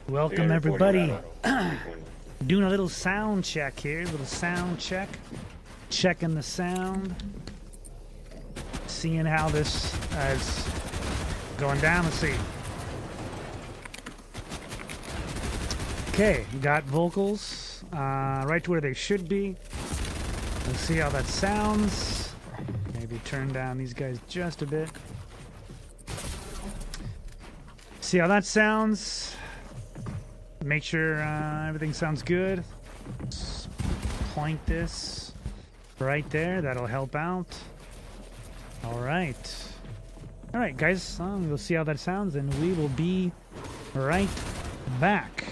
Welcome everybody. Doing a little sound check here. Little sound check. Checking the sound. Seeing how this is going down. Let's see. Okay, got vocals right to where they should be. Let's see how that sounds. Maybe turn down these guys just a bit. See how that sounds. Make sure everything sounds good. Just point this right there. That'll help out. All right. All right, guys. We'll see how that sounds, and we will be right back.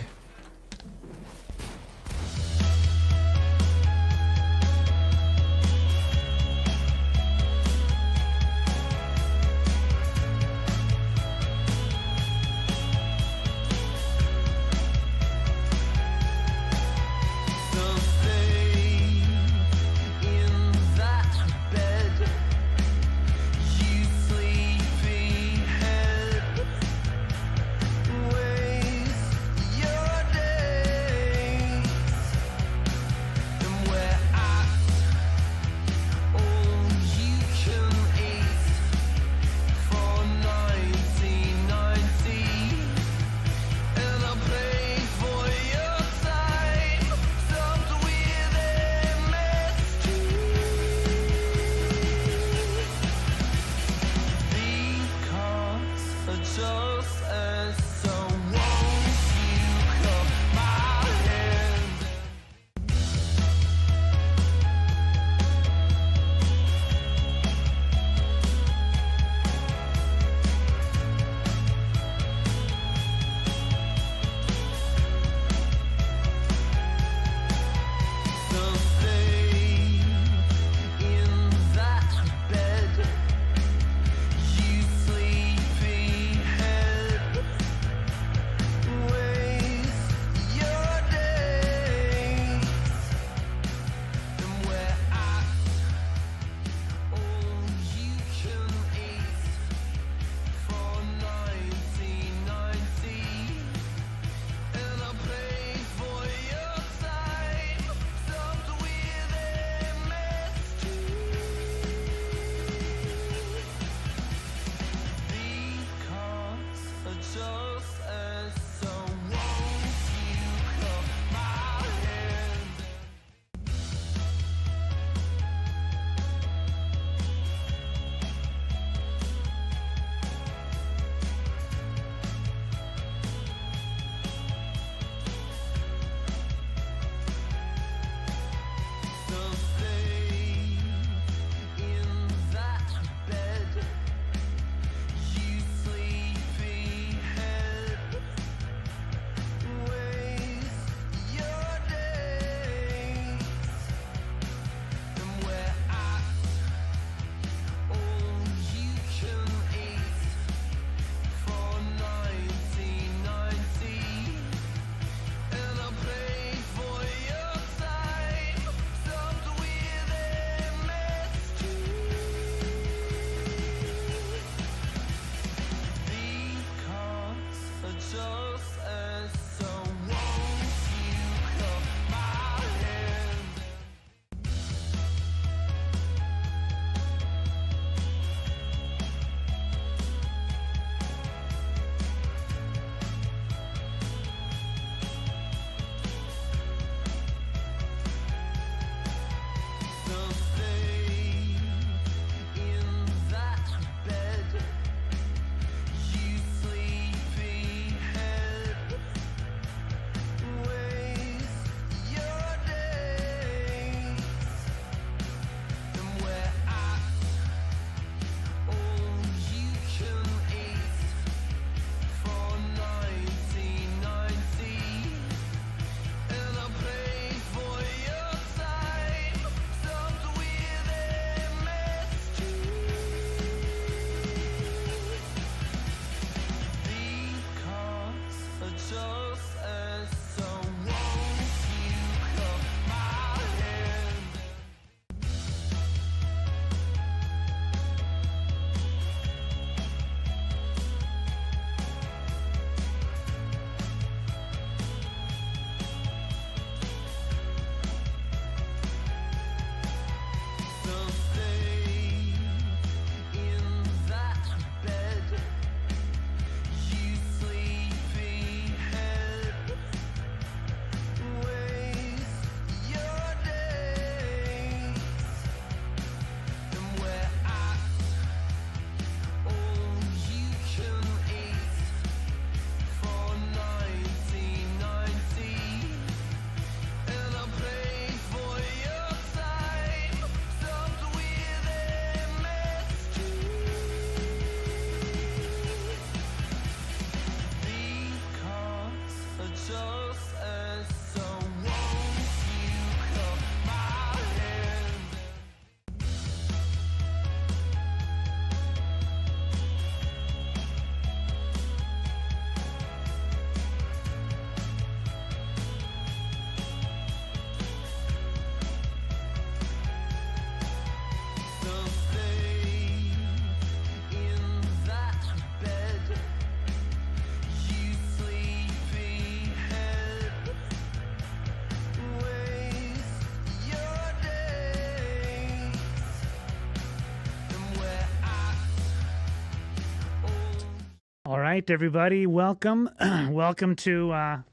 All right, everybody, welcome. Welcome to,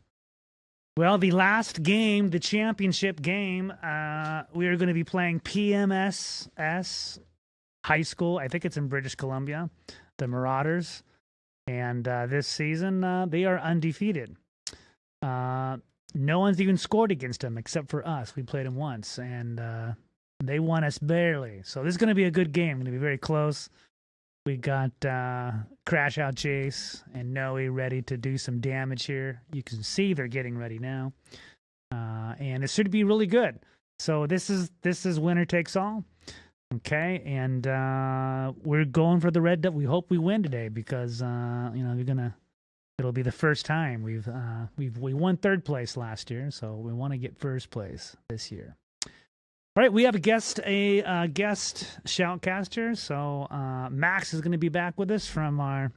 well, the last game, the championship game. We are going to be playing PMSS High School. I think it's in British Columbia, the Marauders. And this season, they are undefeated. No one's even scored against them except for us. We played them once, and they won us barely. So this is going to be a good game. Going to be very close. We got Crash Out Chase and Noe ready to do some damage here. You can see they're getting ready now. And it should be really good. So this is winner takes all. Okay, and we're going for the red devil. We hope we win today because it'll be the first time we won third place last year, so we want to get first place this year. All right, we have a guest shoutcaster. So Max is going to be back with us from our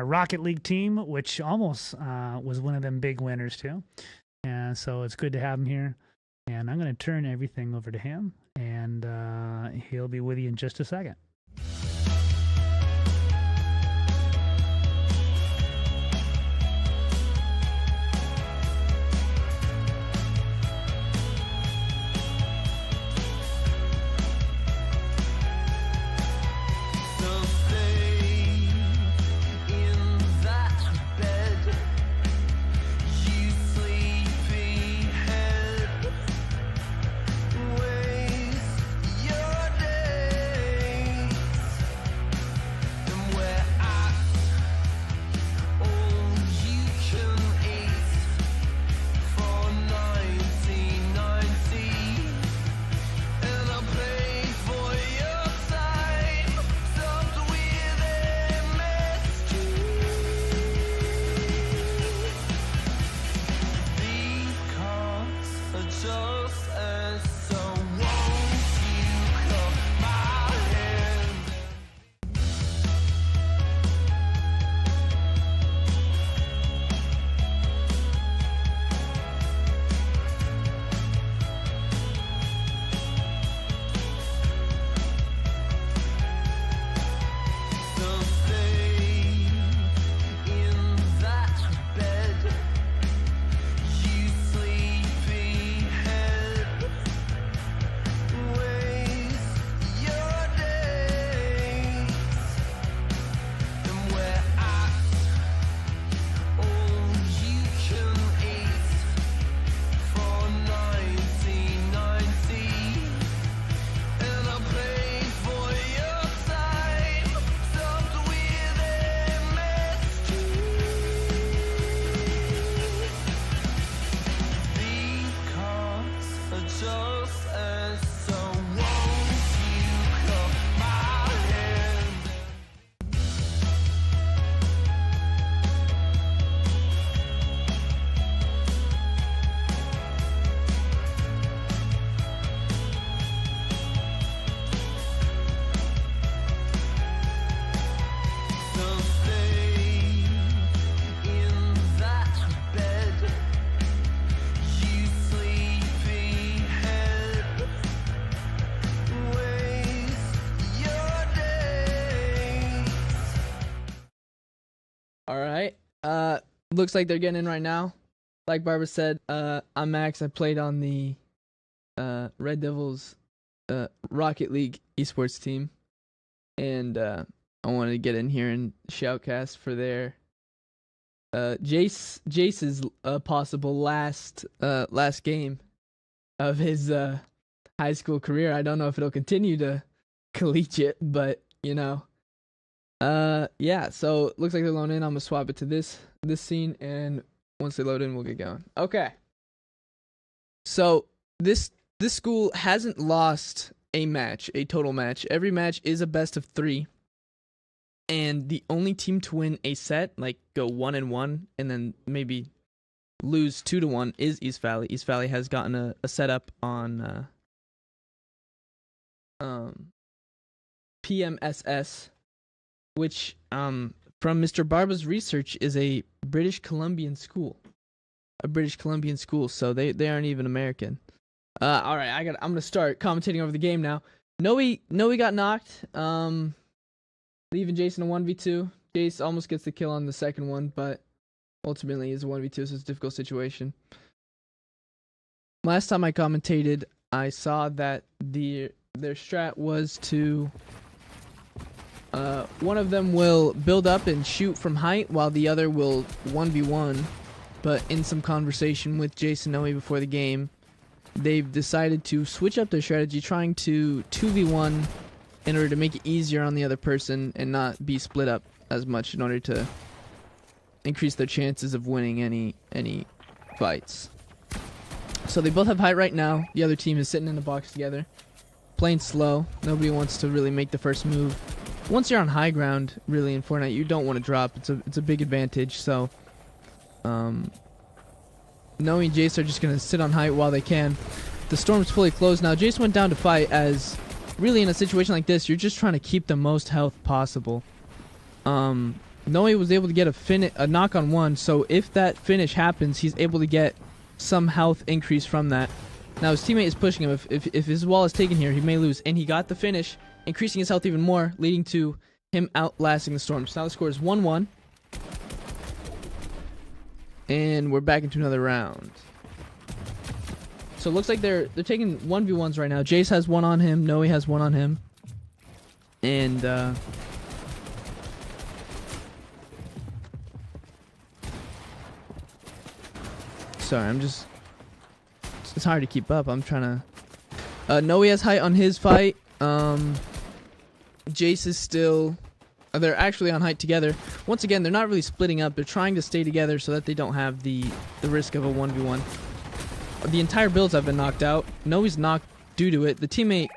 Rocket League team, which almost was one of them big winners too. And so it's good to have him here. And I'm going to turn everything over to him, and he'll be with you in just a second. Looks like they're getting in right now. Like Barbara said, I'm Max. I played on the Red Devils Rocket League esports team, and I wanted to get in here and shoutcast for their Jace's possible last game of his high school career. I don't know if it'll continue to collegiate, but yeah. So looks like they're loaning in. I'm gonna swap it to this scene, and Once they load in, we'll get going. Okay. So this school hasn't lost a match, a total match. Every match is a best of 3. And the only team to win a set, like go 1-1, and then maybe lose 2-1, is East Valley. East Valley has gotten a setup on PMSS, which from Mr. Barba's research is a British Columbian school. A British Columbian school, so they aren't even American. All right, I'm gonna start commentating over the game now. Noe got knocked. Leaving Jason a 1v2. Jace almost gets the kill on the second one, but ultimately is a 1v2, so it's a difficult situation. Last time I commentated, I saw that their strat was to one of them will build up and shoot from height, while the other will 1v1. But in some conversation with Jason Noe before the game, they've decided to switch up their strategy, trying to 2v1 in order to make it easier on the other person and not be split up as much, in order to increase their chances of winning any fights. So they both have height right now. The other team is sitting in the box together, playing slow. Nobody wants to really make the first move. Once you're on high ground, really, in Fortnite, you don't want to drop. It's a big advantage. So Noe and Jace are just going to sit on height while they can. The storm's fully closed now. Jace went down to fight, as really in a situation like this, you're just trying to keep the most health possible. Noe was able to get a knock on one, so if that finish happens, he's able to get some health increase from that. Now his teammate is pushing him. If his wall is taken here, he may lose, and he got the finish, increasing his health even more, leading to him outlasting the storm. So now the score is 1-1. And we're back into another round. So it looks like they're taking 1v1s right now. Jace has one on him. Noe has one on him. And sorry, it's hard to keep up. I'm trying to Noe has height on his fight. Jace is still, they're actually on height together. Once again, they're not really splitting up. They're trying to stay together so that they don't have the risk of a 1v1. The entire builds have been knocked out. Noe's knocked due to it. The teammate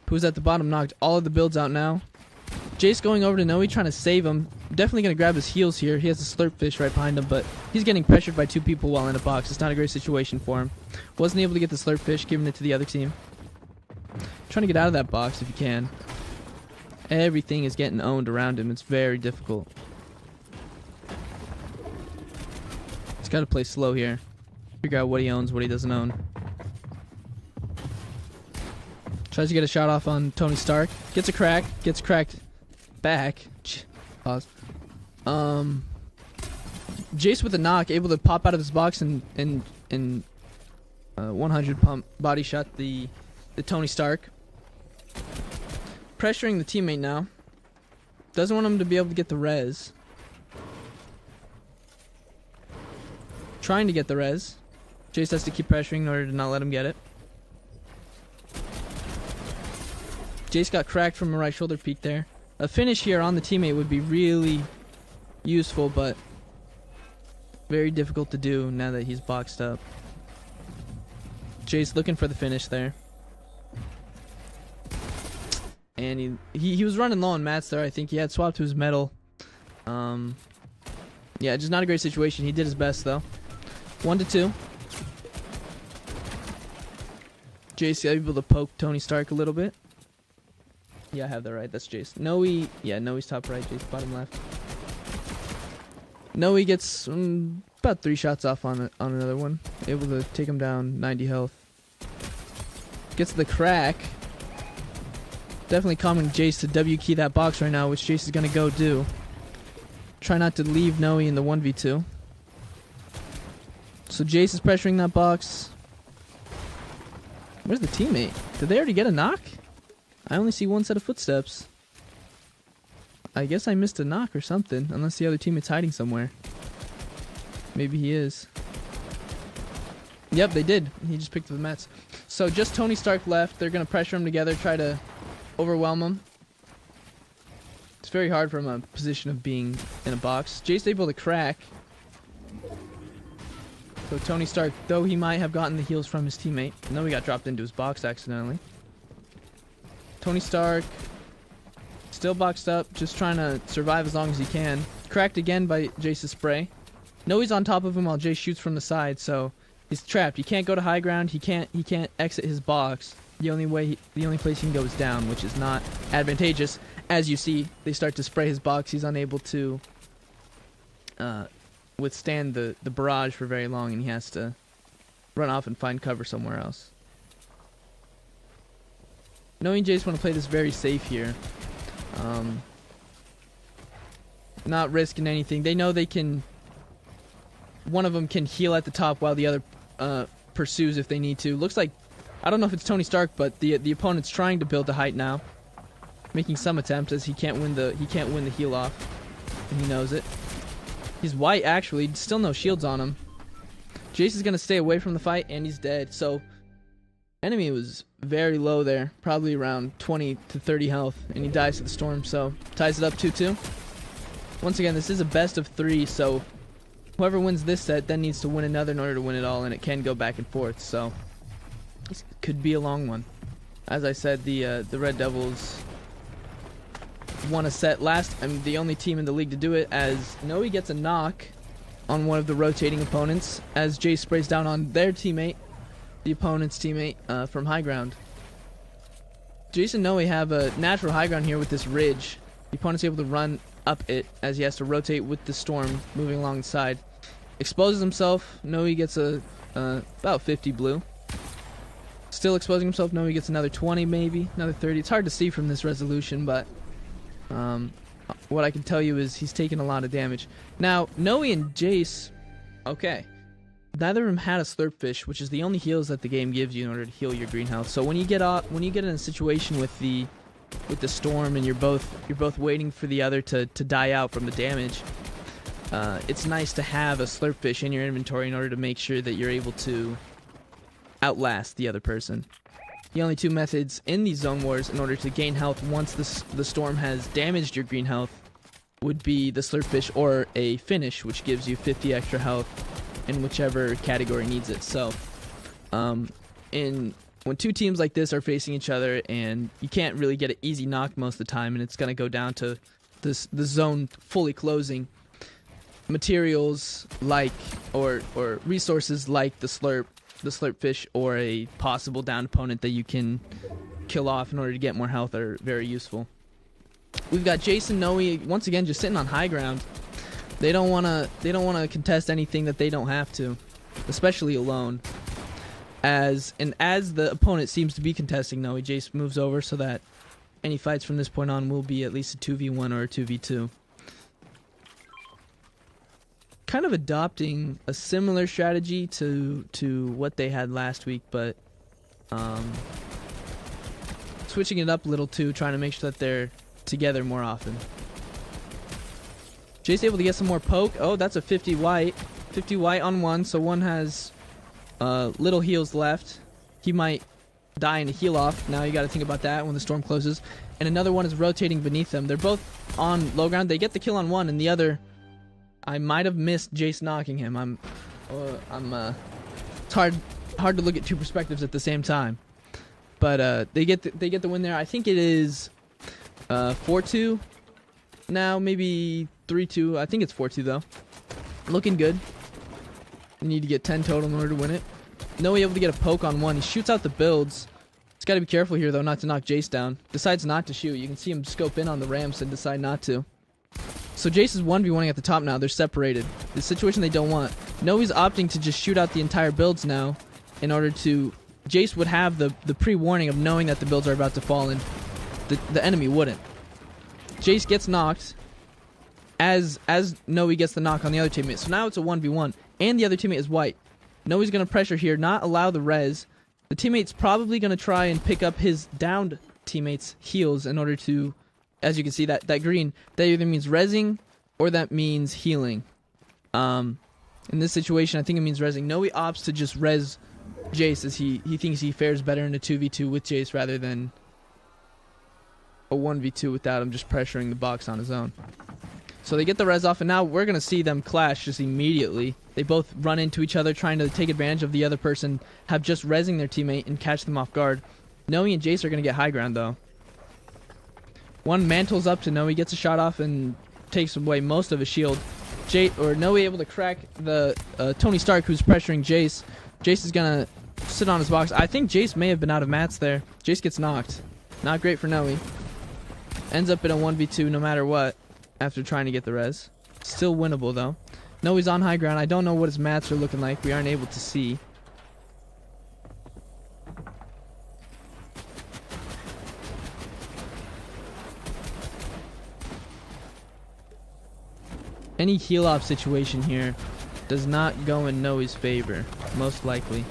who's at the bottom knocked all of the builds out now. Jace going over to Noe, trying to save him. Definitely going to grab his heals here. He has a slurp fish right behind him, but he's getting pressured by 2 people while in a box. It's not a great situation for him. Wasn't able to get the slurp fish, giving it to the other team. Trying to get out of that box if you can. Everything is getting owned around him. It's very difficult. He's got to play slow here. Figure out what he owns, what he doesn't own. Tries to get a shot off on Tony Stark. Gets a crack. Gets cracked back. Pause. Jace with a knock, able to pop out of his box and 100 pump body shot the Tony Stark. Pressuring the teammate now. Doesn't want him to be able to get the res. Trying to get the res. Jace has to keep pressuring in order to not let him get it. Jace got cracked from a right shoulder peek there. A finish here on the teammate would be really useful, but very difficult to do now that he's boxed up. Jace looking for the finish there. And he was running low on mats there. I think he had swapped to his metal. Yeah, just not a great situation. He did his best though. 1-2. Jace able to poke Tony Stark a little bit. Yeah, I have that right. That's Jace. Noe, yeah, Noe's top right. Jace bottom left. Noe gets about 3 shots off on another one. Able to take him down 90 health. Gets the crack. Definitely calming Jace to W key that box right now, which Jace is going to go do. Try not to leave Noe in the 1v2. So Jace is pressuring that box. Where's the teammate? Did they already get a knock? I only see one set of footsteps. I guess I missed a knock or something, unless the other teammate's hiding somewhere. Maybe he is. Yep, they did. He just picked up the mats. So just Tony Stark left. They're going to pressure him together, try to overwhelm him. It's very hard from a position of being in a box. Jace able to crack. So Tony Stark, though he might have gotten the heals from his teammate, no, he got dropped into his box accidentally. Tony Stark, still boxed up, just trying to survive as long as he can. Cracked again by Jace's spray. No, he's on top of him while Jace shoots from the side, so he's trapped. He can't go to high ground. He can't exit his box. The only place he can go is down, which is not advantageous. As you see, they start to spray his box. He's unable to withstand the barrage for very long, and he has to run off and find cover somewhere else. Knowing Jace want to play this very safe here. Not risking anything. They know they can... One of them can heal at the top while the other pursues if they need to. Looks like... I don't know if it's Tony Stark, but the opponent's trying to build the height now. Making some attempts as he can't win the heal off. And he knows it. He's white, actually. Still no shields on him. Jace is going to stay away from the fight, and he's dead. So, enemy was very low there. Probably around 20 to 30 health. And he dies to the storm, so ties it up 2-2. Once again, this is a best of 3, so whoever wins this set then needs to win another in order to win it all, and it can go back and forth. So, this could be a long one. As I said, the Red Devils won a set last. I'm the only team in the league to do it, as Noe gets a knock on one of the rotating opponents as Jace sprays down on their teammate, the opponent's teammate from high ground. Jace and Noe have a natural high ground here with this ridge. The opponent's able to run up it as he has to rotate with the storm moving along the side. Exposes himself. Noe gets about 50 blue. Still exposing himself. Noe gets another 20 maybe, another 30. It's hard to see from this resolution, but what I can tell you is he's taken a lot of damage. Now, Noe and Jace, okay, neither of them had a slurp fish, which is the only heals that the game gives you in order to heal your green health. So when you get in a situation with the storm and you're both waiting for the other to die out from the damage, it's nice to have a slurp fish in your inventory in order to make sure that you're able to outlast the other person. The only two methods in these zone wars in order to gain health once the storm has damaged your green health would be the slurp fish or a finish, which gives you 50 extra health in whichever category needs it. So when two teams like this are facing each other and you can't really get an easy knock most of the time, and it's going to go down to the zone fully closing, materials like or resources like the slurp fish or a possible downed opponent that you can kill off in order to get more health are very useful. We've got Jace and Noe once again just sitting on high ground. They don't want to contest anything that they don't have to, especially alone. As the opponent seems to be contesting Noe, Jace moves over so that any fights from this point on will be at least a 2v1 or a 2v2. Kind of adopting a similar strategy to what they had last week, but switching it up a little too, trying to make sure that they're together more often. Jace able to get some more poke. Oh, that's a 50 white. 50 white on one, so one has little heals left. He might die in a heal off. Now you got to think about that when the storm closes. And another one is rotating beneath them. They're both on low ground. They get the kill on one, and the other, I might have missed Jace knocking him. It's hard to look at two perspectives at the same time. But they get the win there. I think it is 4-2 now, maybe 3-2. I think it's 4-2 though. Looking good. You need to get 10 total in order to win it. Noe able to get a poke on one. He shoots out the builds. He's got to be careful here though, not to knock Jace down. Decides not to shoot. You can see him scope in on the ramps and decide not to. So Jace is 1v1ing at the top now. They're separated. The situation they don't want. Noe's opting to just shoot out the entire builds now in order to... Jace would have the pre-warning of knowing that the builds are about to fall, and the enemy wouldn't. Jace gets knocked as Noe gets the knock on the other teammate. So now it's a 1v1, and the other teammate is white. Noe's going to pressure here, not allow the res. The teammate's probably going to try and pick up his downed teammate's heals in order to... As you can see, that green, that either means rezzing or that means healing. In this situation, I think it means rezzing. Noe opts to just res Jace as he thinks he fares better in a 2v2 with Jace rather than a 1v2 without him just pressuring the box on his own. So they get the res off, and now we're going to see them clash just immediately. They both run into each other trying to take advantage of the other person, have just rezzing their teammate and catch them off guard. Noe and Jace are going to get high ground though. One mantles up to Noe, gets a shot off and takes away most of his shield. Noe able to crack the Tony Stark who's pressuring Jace. Jace is going to sit on his box. I think Jace may have been out of mats there. Jace gets knocked. Not great for Noe. Ends up in a 1v2 no matter what after trying to get the res. Still winnable though. Noe's on high ground. I don't know what his mats are looking like. We aren't able to see. Any heal-off situation here does not go in Noe's favor, most likely.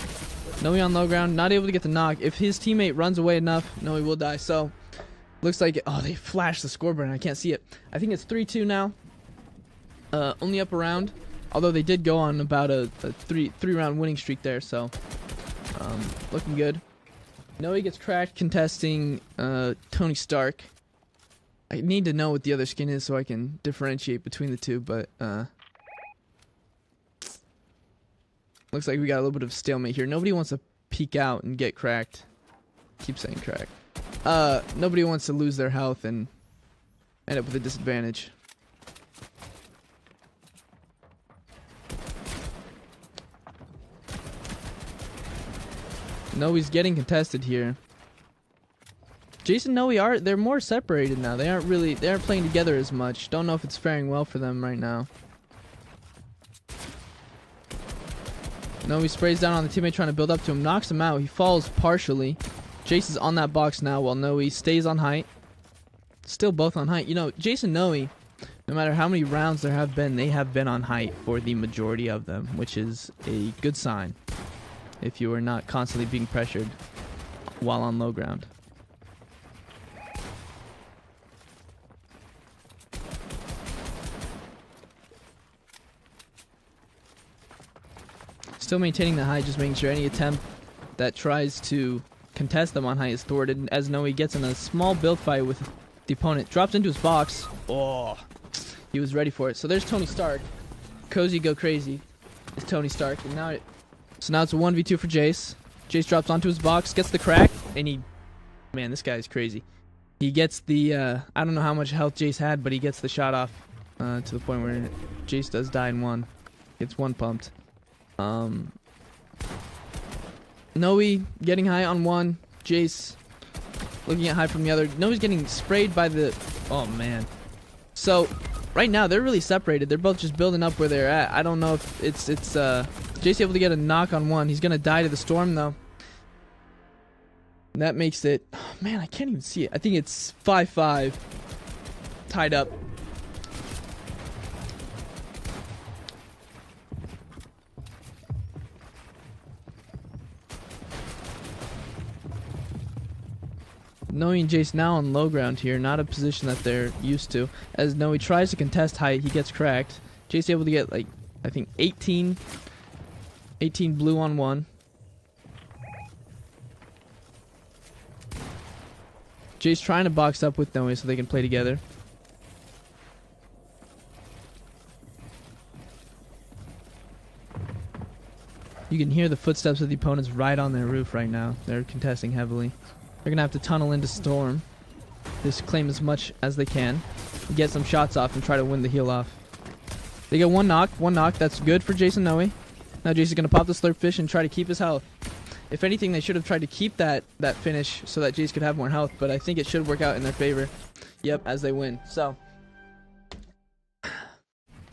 Noe on low ground, not able to get the knock. If his teammate runs away enough, Noe will die. So, looks like oh, they flashed the scoreboard and I can't see it. I think it's 3-2 now. Only up a round. Although they did go on about a three-round winning streak there, so looking good. Noe gets cracked contesting Tony Stark. I need to know what the other skin is so I can differentiate between the two, but looks like we got a little bit of stalemate here. Nobody wants to peek out and get cracked. Keep saying crack. Nobody wants to lose their health and end up with a disadvantage. Noe's getting contested here. Jace and Noe they're more separated now. They aren't playing together as much. Don't know if it's faring well for them right now. Noe sprays down on the teammate trying to build up to him, knocks him out. He falls partially. Jace is on that box now while Noe stays on height. Still both on height. You know, Jace and Noe, no matter how many rounds there have been, they have been on height for the majority of them, which is a good sign if you are not constantly being pressured while on low ground. Still maintaining the height, just making sure any attempt that tries to contest them on height is thwarted as Noe gets in a small build fight with the opponent. Drops into his box. Oh, he was ready for it. So there's Tony Stark. Cozy go crazy is Tony Stark. And now it's a 1v2 for Jace. Jace drops onto his box, gets the crack, and man, this guy's crazy. He gets the, I don't know how much health Jace had, but he gets the shot off to the point where Jace does die in one. Gets one pumped. Noe getting high on one. Jace looking at high from the other. Noe's getting sprayed by the... Oh, man. So, right now, they're really separated. They're both just building up where they're at. I don't know if it's Jace able to get a knock on one. He's going to die to the storm, though. And that makes it... Oh, man, I can't even see it. I think it's 5-5. Tied up. Noe and Jace now on low ground here, not a position that they're used to. As Noe tries to contest height, he gets cracked. Jace able to get, like, I think 18 blue on one. Jace trying to box up with Noe so they can play together. You can hear the footsteps of the opponents right on their roof right now. They're contesting heavily. They're going to have to tunnel into Storm. Just claim as much as they can. Get some shots off and try to win the heal off. They get one knock. That's good for Jace and Noe. Now Jace is going to pop the slurp fish and try to keep his health. If anything, they should have tried to keep that finish so that Jace could have more health, but I think it should work out in their favor. Yep, as they win. So,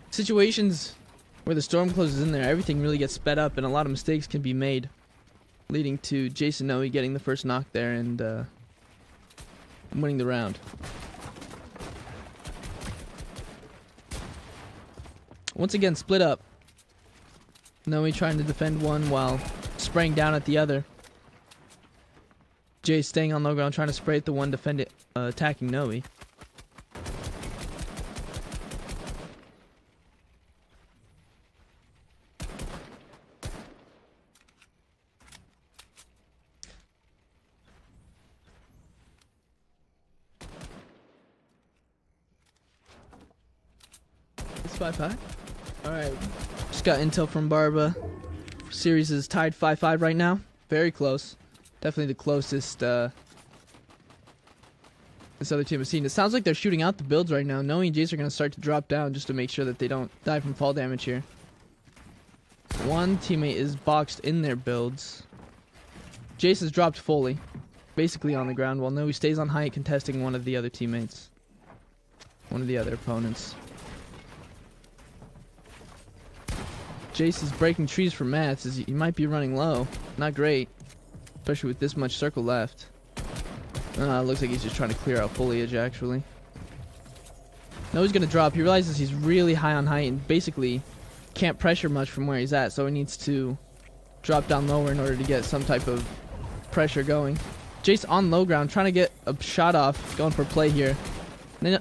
situations where the Storm closes in there, everything really gets sped up and a lot of mistakes can be made, leading to Jace and Noe getting the first knock there and winning the round. Once again, split up. Noe trying to defend one while spraying down at the other. Jace staying on low ground, trying to spray at the one attacking Noe. It's 5-5. All right. Just got intel from Barba. Series is tied 5-5 right now. Very close. Definitely the closest this other team has seen. It sounds like they're shooting out the builds right now. Noe and Jace are going to start to drop down just to make sure that they don't die from fall damage here. One teammate is boxed in their builds. Jace has dropped fully, basically on the ground, while Noe stays on height contesting one of the other teammates. One of the other opponents. Jace is breaking trees for mats as he might be running low. Not great, especially with this much circle left. Looks like he's just trying to clear out foliage, actually. No, he's going to drop. He realizes he's really high on height and basically can't pressure much from where he's at, so he needs to drop down lower in order to get some type of pressure going. Jace on low ground, trying to get a shot off, going for play here.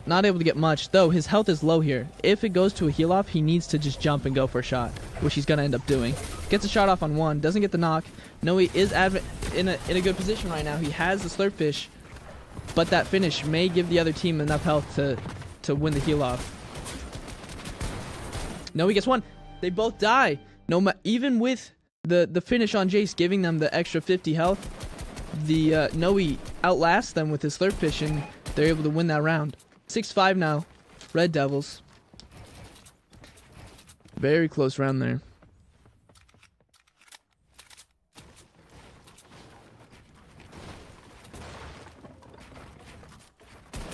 Not able to get much, though his health is low here. If it goes to a heal off, he needs to just jump and go for a shot, which he's going to end up doing. Gets a shot off on one, doesn't get the knock. Noe is in a good position right now. He has the slurp fish, but that finish may give the other team enough health to win the heal off. Noe gets one. They both die. Even with the finish on Jace giving them the extra 50 health, the Noe outlasts them with his slurp fish and they're able to win that round. 6-5 now, Red Devils. Very close round there.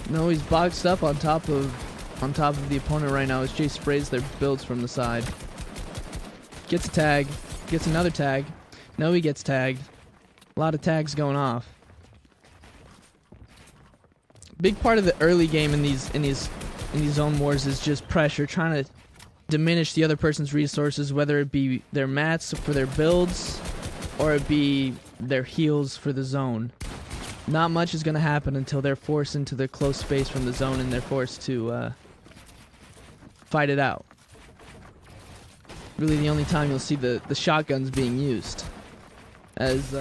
No, he's boxed up on top of the opponent right now as Jace sprays their builds from the side. Gets a tag, gets another tag. No, he gets tagged. A lot of tags going off. Big part of the early game in these zone wars is just pressure, trying to diminish the other person's resources, whether it be their mats for their builds or it be their heals for the zone. Not much is going to happen until they're forced into the close space from the zone and they're forced to fight it out. Really the only time you'll see the shotguns being used. As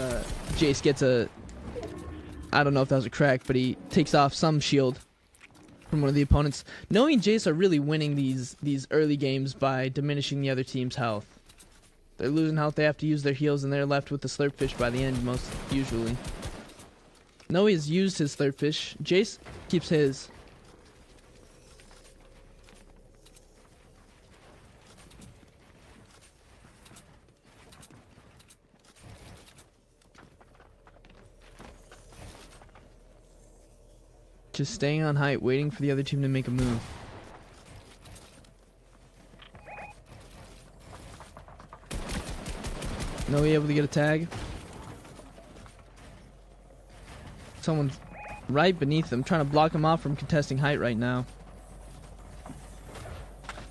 Jace gets a... I don't know if that was a crack, but he takes off some shield from one of the opponents. Noe and Jace are really winning these early games by diminishing the other team's health. They're losing health, they have to use their heals, and they're left with the slurp fish by the end, most usually. Noe has used his slurp fish. Jace keeps his. Just staying on height, waiting for the other team to make a move. Noe able to get a tag. Someone's right beneath them, trying to block him off from contesting height right now.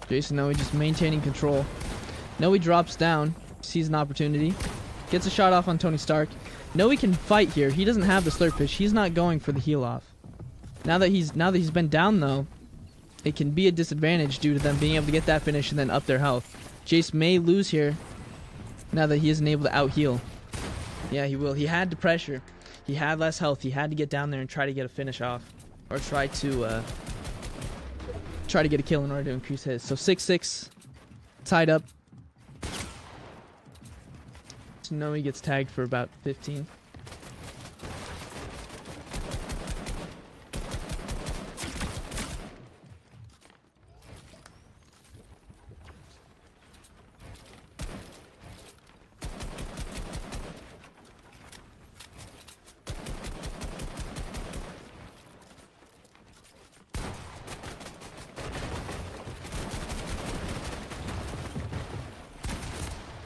Jason Noe just maintaining control. Noe drops down, sees an opportunity, gets a shot off on Tony Stark. Noe can fight here. He doesn't have the slurp fish. He's not going for the heal off. Now that he's been down though, it can be a disadvantage due to them being able to get that finish and then up their health. Jace may lose here now that he isn't able to out heal. Yeah, he will. He had to pressure. He had less health. He had to get down there and try to get a finish off, or try to get a kill in order to increase his. So 6-6, tied up. So Noe gets tagged for about 15.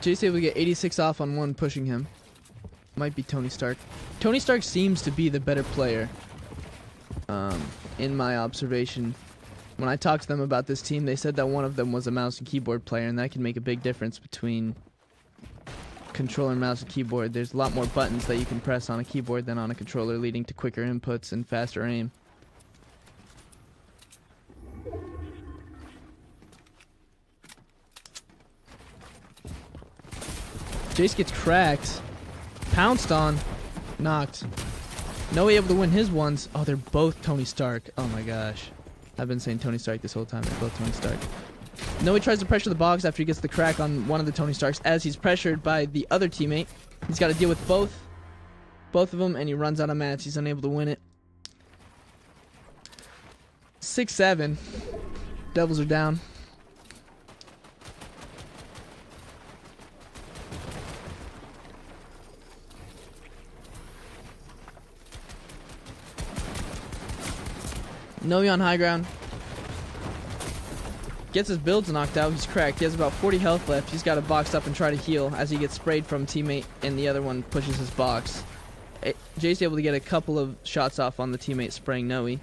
Jace able to get 86 off on one pushing him. Might be Tony Stark. Tony Stark seems to be the better player. In my observation. When I talked to them about this team, they said that one of them was a mouse and keyboard player, and that can make a big difference between controller, mouse, and keyboard. There's a lot more buttons that you can press on a keyboard than on a controller, leading to quicker inputs and faster aim. Jace gets cracked, pounced on, knocked. Noe able to win his ones. Oh, they're both Tony Stark. Oh my gosh. I've been saying Tony Stark this whole time. They're both Tony Stark. Noe tries to pressure the box after he gets the crack on one of the Tony Starks. As he's pressured by the other teammate, he's got to deal with both of them, and he runs out of mats. He's unable to win it. 6-7. Devils are down. Noe on high ground. Gets his builds knocked out. He's cracked. He has about 40 health left. He's got to box up and try to heal as he gets sprayed from teammate, and the other one pushes his box. Jay's able to get a couple of shots off on the teammate spraying Noe.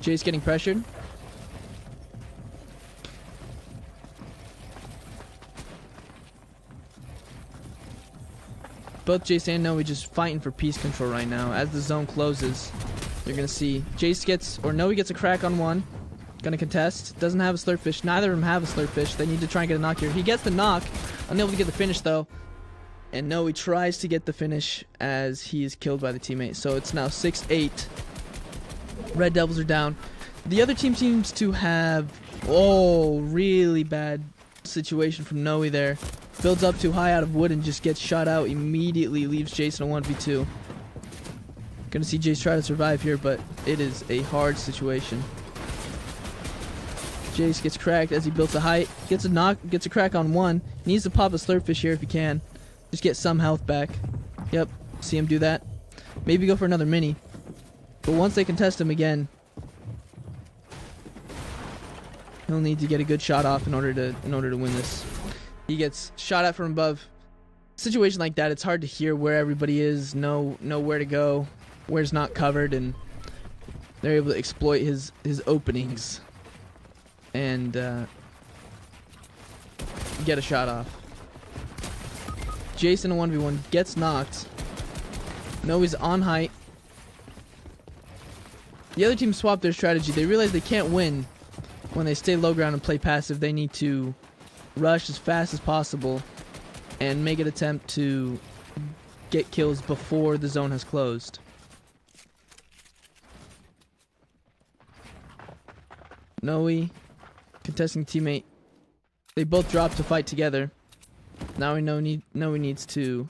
Jay's getting pressured. Both Jace and Noe just fighting for piece control right now. As the zone closes, you're going to see Noe gets a crack on one. Going to contest. Doesn't have a slurpfish. Neither of them have a slurpfish. They need to try and get a knock here. He gets the knock. Unable to get the finish though. And Noe tries to get the finish as he is killed by the teammate. So it's now 6-8. Red Devils are down. The other team seems to have... Oh, really bad situation from Noe there. Builds up too high out of wood and just gets shot out immediately. Leaves Jason a 1v2. Gonna see Jace try to survive here, but it is a hard situation. Jace gets cracked as he builds a height. Gets a crack on one. Needs to pop a slurpfish here if he can. Just get some health back. Yep, see him do that. Maybe go for another mini. But once they contest him again, he'll need to get a good shot off in order to win this. He gets shot at from above. Situation like that, it's hard to hear where everybody is, know where to go, where's not covered, and they're able to exploit his openings and get a shot off. Jason 1v1 gets knocked. Noe's on height. The other team swapped their strategy. They realize they can't win when they stay low ground and play passive. They need to rush as fast as possible and make an attempt to get kills before the zone has closed. Noe contesting teammate. They both drop to fight together. Now we know Noe needs to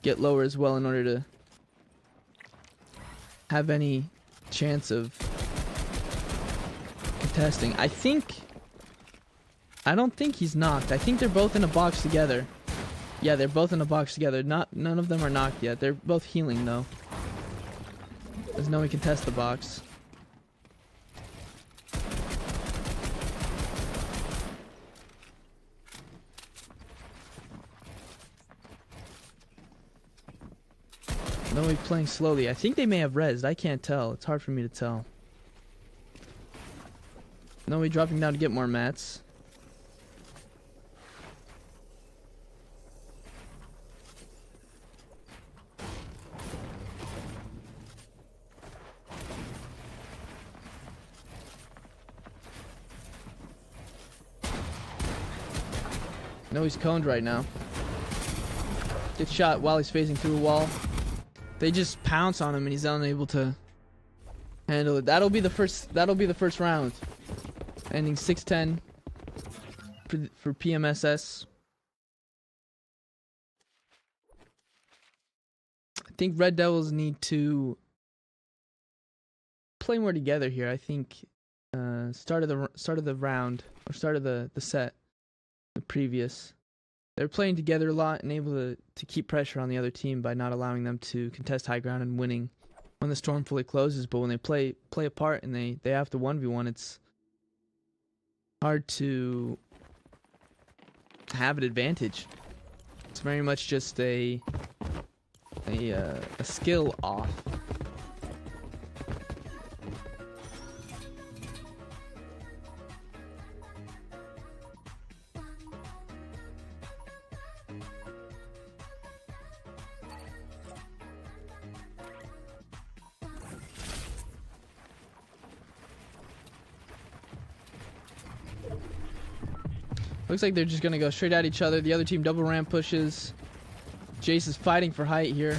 get lower as well in order to have any chance of contesting. I don't think he's knocked. I think they're both in a box together. Yeah, they're both in a box together. None of them are knocked yet. They're both healing though. As Noe can test the box. Noe playing slowly. I think they may have rezzed. I can't tell. It's hard for me to tell. Noe dropping down to get more mats. Noe's coned right now. Gets shot while he's facing through a wall. They just pounce on him and he's unable to handle it. That'll be the first round. Ending 6-10 for PMSS. I think Red Devils need to play more together here. I think start of the round or start of the set, the previous. They're playing together a lot and able to keep pressure on the other team by not allowing them to contest high ground and winning when the storm fully closes. But when they play apart and they have to 1v1, it's hard to have an advantage. It's very much just a skill off. Looks like they're just going to go straight at each other. The other team double ramp pushes. Jace is fighting for height here.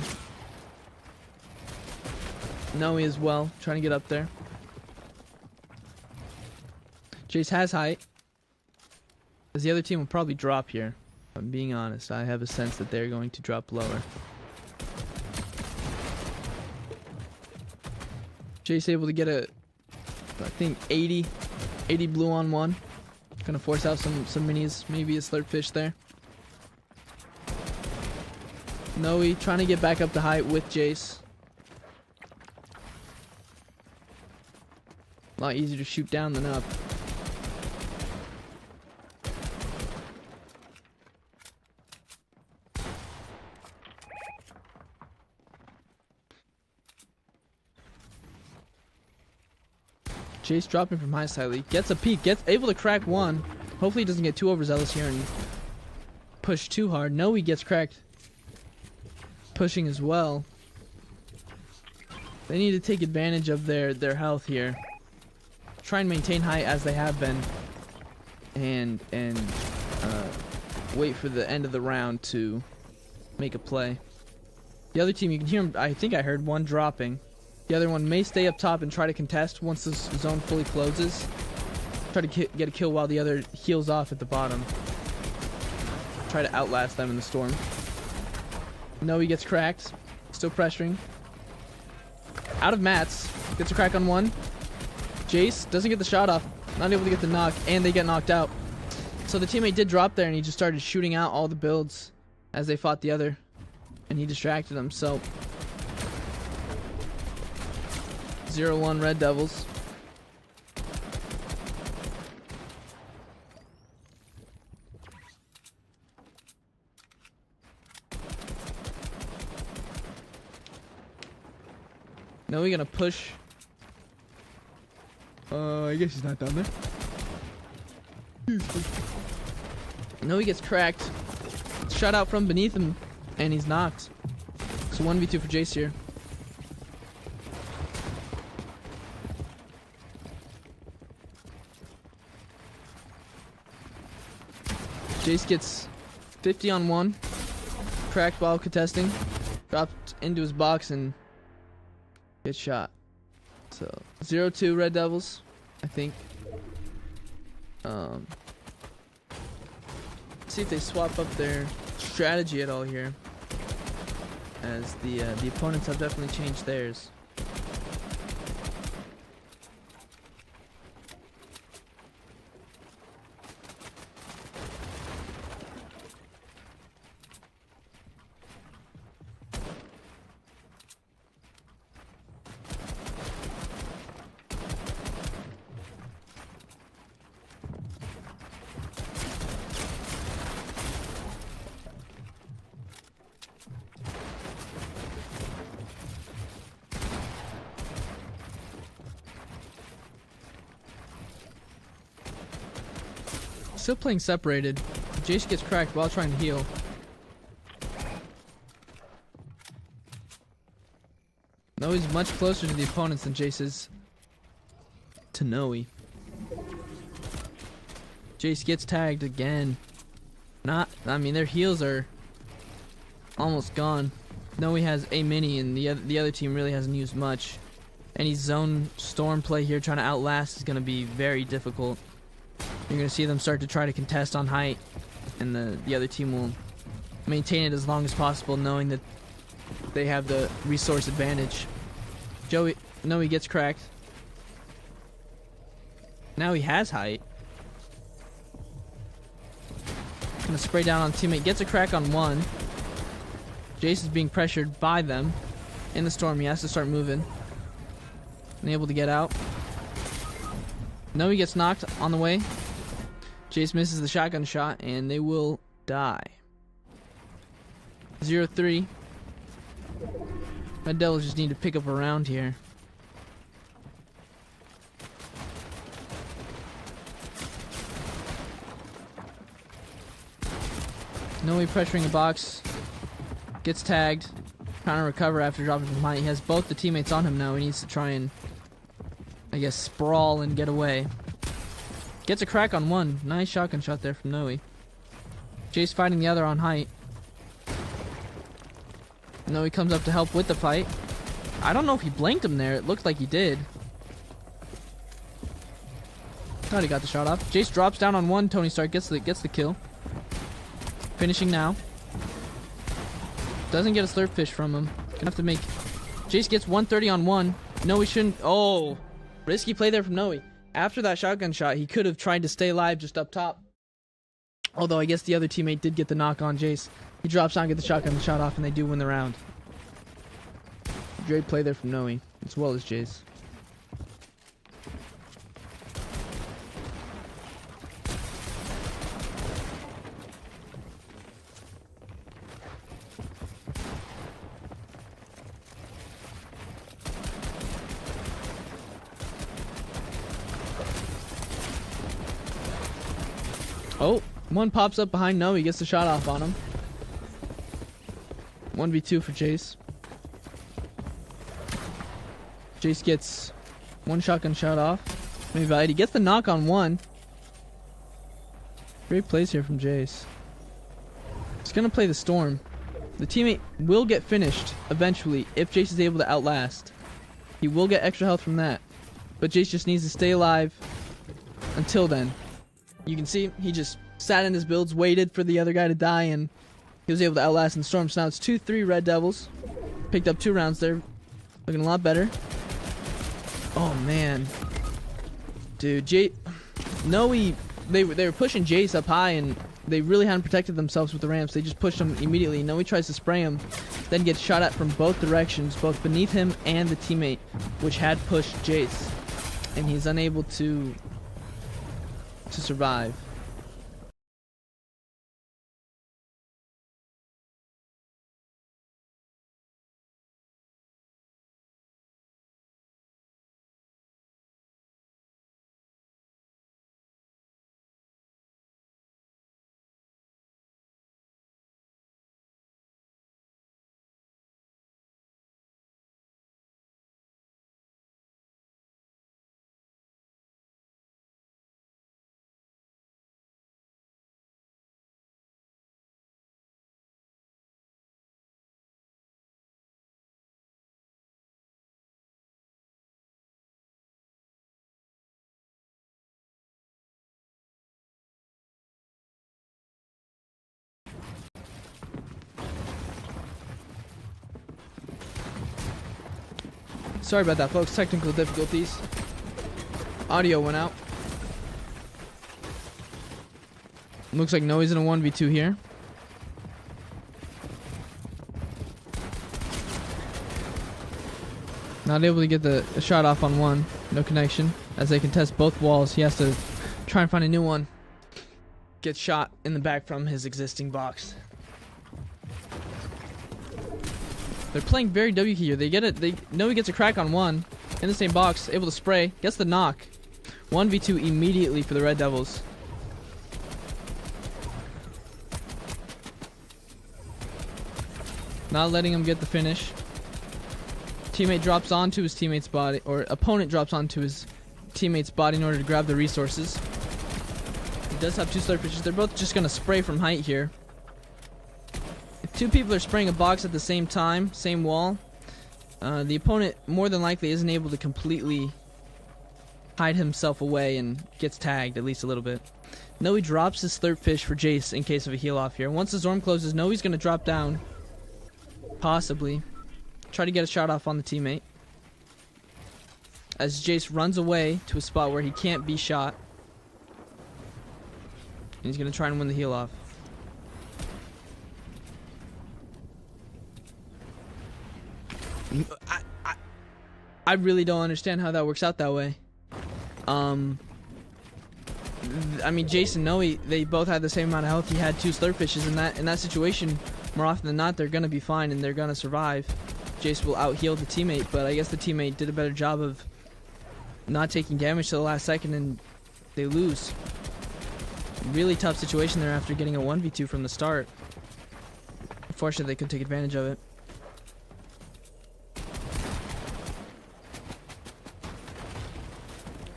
Noe as well, trying to get up there. Jace has height. Because the other team will probably drop here. If I'm being honest, I have a sense that they're going to drop lower. Jace able to get a, I think 80 blue on one. Gonna force out some minis, maybe a slurp fish there. Noe trying to get back up to height with Jace. A lot easier to shoot down than up. Jace dropping from high slightly. Gets a peek. Gets able to crack one. Hopefully he doesn't get too overzealous here and push too hard. No, he gets cracked. Pushing as well. They need to take advantage of their health here. Try and maintain height as they have been. And wait for the end of the round to make a play. The other team, you can hear him. I think I heard one dropping. The other one may stay up top and try to contest once this zone fully closes. Try to get a kill while the other heals off at the bottom. Try to outlast them in the storm. No, he gets cracked. Still pressuring. Out of mats. Gets a crack on one. Jace doesn't get the shot off. Not able to get the knock, and they get knocked out. So the teammate did drop there, and he just started shooting out all the builds as they fought the other. And he distracted them, so... 0-1 Red Devils. Now we're gonna push. I guess he's not down there. No, he gets cracked. Shot out from beneath him, and he's knocked. So 1v2 for Jace here. Jace gets 50 on one. Cracked while contesting. Dropped into his box and gets shot. So 0-2 Red Devils, I think. See if they swap up their strategy at all here, as the opponents have definitely changed theirs. Still playing separated. Jace gets cracked while trying to heal. Noe is much closer to the opponents than Jace is to Noe. Jace gets tagged again. I mean, their heals are almost gone. Noe has a mini, and the other team really hasn't used much. Any zone storm play here trying to outlast is going to be very difficult. You're going to see them start to try to contest on height, and the other team will maintain it as long as possible, knowing that they have the resource advantage. Noe gets cracked. Now he has height. Gonna spray down on teammate. Gets a crack on one. Jace is being pressured by them in the storm. He has to start moving. Unable to get out. Noe gets knocked on the way. Jace misses the shotgun shot, and they will die. 0-3. Red Devils just need to pick up a round here. Noe pressuring the box. Gets tagged. Trying to recover after dropping from height. He has both the teammates on him now. He needs to try and, I guess, sprawl and get away. Gets a crack on one. Nice shotgun shot there from Noe. Jace fighting the other on height. Noe comes up to help with the fight. I don't know if he blanked him there. It looked like he did. Thought he got the shot off. Jace drops down on one. Tony Stark gets the kill. Finishing now. Doesn't get a slurp fish from him. Gonna have to make... Jace gets 130 on one. No, he shouldn't. Oh, risky play there from Noe. After that shotgun shot, he could have tried to stay alive just up top. Although I guess the other teammate did get the knock on Jace. He drops down, get the shotgun shot off, and they do win the round. Great play there from Noe, as well as Jace. Oh, one pops up behind Noe, he gets the shot off on him. 1v2 for Jace. Jace gets one shotgun shot off. Maybe he gets the knock on one. Great plays here from Jace. He's gonna play the Storm. The teammate will get finished eventually if Jace is able to outlast. He will get extra health from that. But Jace just needs to stay alive until then. You can see he just sat in his builds, waited for the other guy to die, and he was able to outlast in the Storm. So now it's 2-3 Red Devils. Picked up 2 rounds there. Looking a lot better. Oh, man. Dude, Noe, they were pushing Jace up high, and they really hadn't protected themselves with the ramps. They just pushed him immediately. Noe tries to spray him, then gets shot at from both directions, both beneath him and the teammate, which had pushed Jace. And he's unable to survive. Sorry about that, folks. Technical difficulties. Audio went out. Looks like Noe's in a 1v2 here. Not able to get the shot off on one. No connection. As they contest both walls, he has to try and find a new one. Gets shot in the back from his existing box. They're playing very W here. Noe gets a crack on one in the same box, able to spray, gets the knock. 1v2 immediately for the Red Devils. Not letting him get the finish. Teammate drops onto his teammate's body, or opponent drops onto his teammate's body in order to grab the resources. He does have 2 slurp fishes. They're both just gonna spray from height here. If 2 people are spraying a box at the same time, same wall, the opponent more than likely isn't able to completely hide himself away and gets tagged at least a little bit. Noe drops his slurp fish for Jace in case of a heal off here. Once the Zorm closes, Noe's gonna drop down. Possibly. Try to get a shot off on the teammate. As Jace runs away to a spot where he can't be shot. And he's gonna try and win the heal off. I really don't understand how that works out that way. I mean, Jace and Noe, they both had the same amount of health. He had 2 slurp fishes in that situation. More often than not, they're gonna be fine and they're gonna survive. Jace will out heal the teammate, but I guess the teammate did a better job of not taking damage to the last second, and they lose. Really tough situation there after getting a 1v2 from the start. Unfortunately, they couldn't take advantage of it.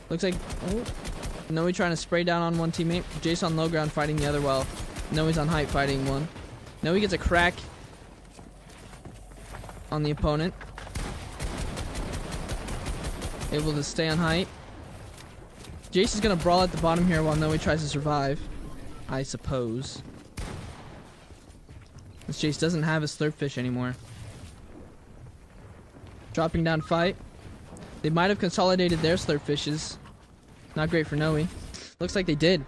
Looks like Noe trying to spray down on one teammate. Jace on low ground fighting the other while Noe's on height fighting one. Noe gets a crack on the opponent. Able to stay on height. Jace is gonna brawl at the bottom here while Noe tries to survive, I suppose. This Jace doesn't have his slurp fish anymore. Dropping down fight. They might have consolidated their slurp fishes. Not great for Noe. Looks like they did.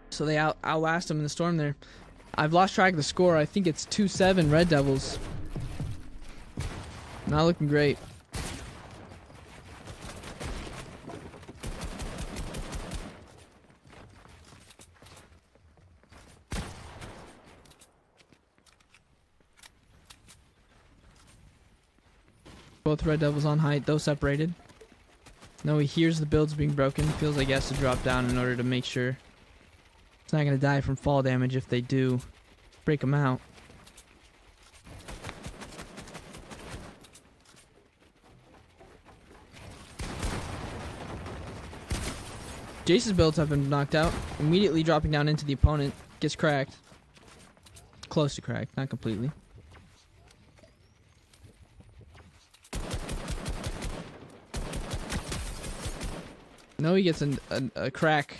So they outlast him in the storm there. I've lost track of the score. I think it's 2-7 Red Devils. Not looking great. Both Red Devils on height, though separated. No, he hears the builds being broken. Feels like he has to drop down in order to make sure it's not going to die from fall damage if they do break him out. Jace's builds have been knocked out. Immediately dropping down into the opponent. Gets cracked. Close to cracked, not completely. No, he gets a crack.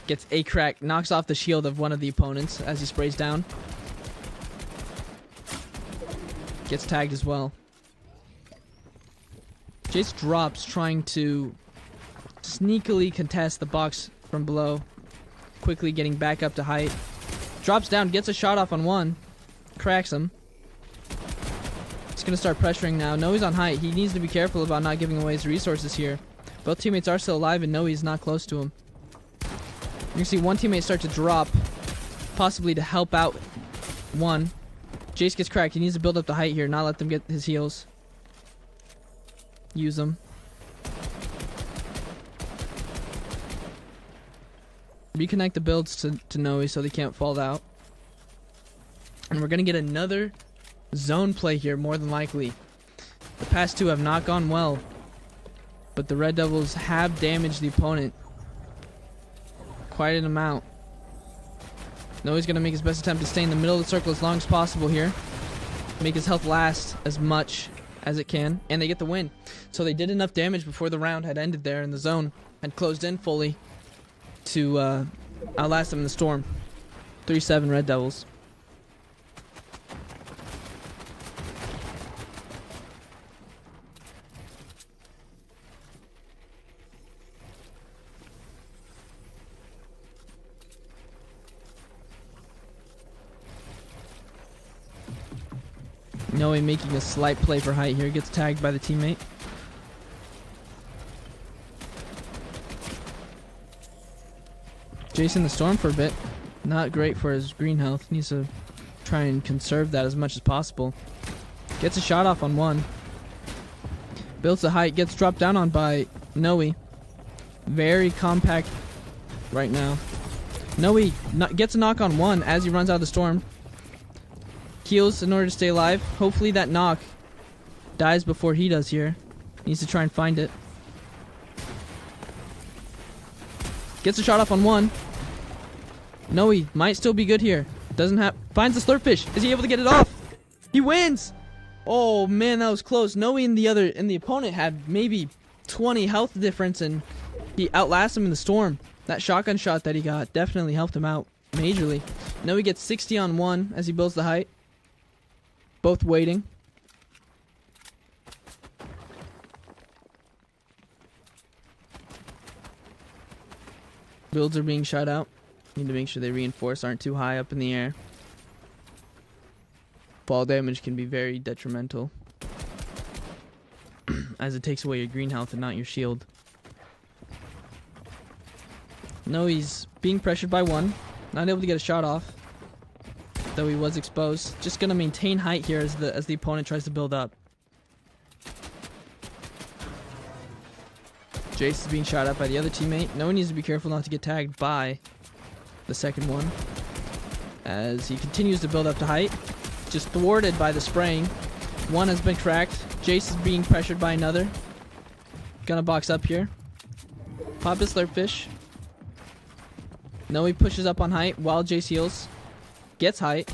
Gets a crack. Knocks off the shield of one of the opponents as he sprays down. Gets tagged as well. Jace drops, trying to sneakily contest the box from below. Quickly getting back up to height. Drops down, gets a shot off on one. Cracks him. He's going to start pressuring now. Noe's on height. He needs to be careful about not giving away his resources here. Both teammates are still alive and Noe's not close to him. You can see one teammate start to drop, possibly to help out one. Jace gets cracked. He needs to build up the height here, not let them get his heals. Use them. Reconnect the builds to Noe so they can't fall out. And we're going to get another zone play here, more than likely. The past two have not gone well, but the Red Devils have damaged the opponent quite an amount. Noe's going to make his best attempt to stay in the middle of the circle as long as possible here. Make his health last as much as it can. And they get the win. So they did enough damage before the round had ended there, and the zone had closed in fully to outlast them in the storm. 3-7 Red Devils. Noe making a slight play for height here. Gets tagged by the teammate. Jace in the storm for a bit. Not great for his green health. Needs to try and conserve that as much as possible. Gets a shot off on one. Builds the height. Gets dropped down on by Noe. Very compact right now. Noe gets a knock on one as he runs out of the storm. Heals in order to stay alive. Hopefully that knock dies before he does here. Needs to try and find it. Gets a shot off on one. Noe might still be good here. Doesn't have. Finds the slurp fish. Is he able to get it off? He wins. Oh man, that was close. Noe and the opponent had maybe 20 health difference, and he outlasts him in the storm. That shotgun shot that he got definitely helped him out majorly. Noe gets 60 on one as he builds the height. Both waiting. Builds are being shot out. Need to make sure they reinforce, aren't too high up in the air. Fall damage can be very detrimental as it takes away your green health and not your shield. No, he's being pressured by one. Not able to get a shot off, though he was exposed. Just gonna maintain height here as the opponent tries to build up. Jace is being shot at by the other teammate. No one needs to be careful not to get tagged by the second one as he continues to build up to height. Just thwarted by the spraying. One has been cracked. Jace is being pressured by another. Gonna box up here. Pop his slurp fish. No, he pushes up on height while Jace heals. Gets height.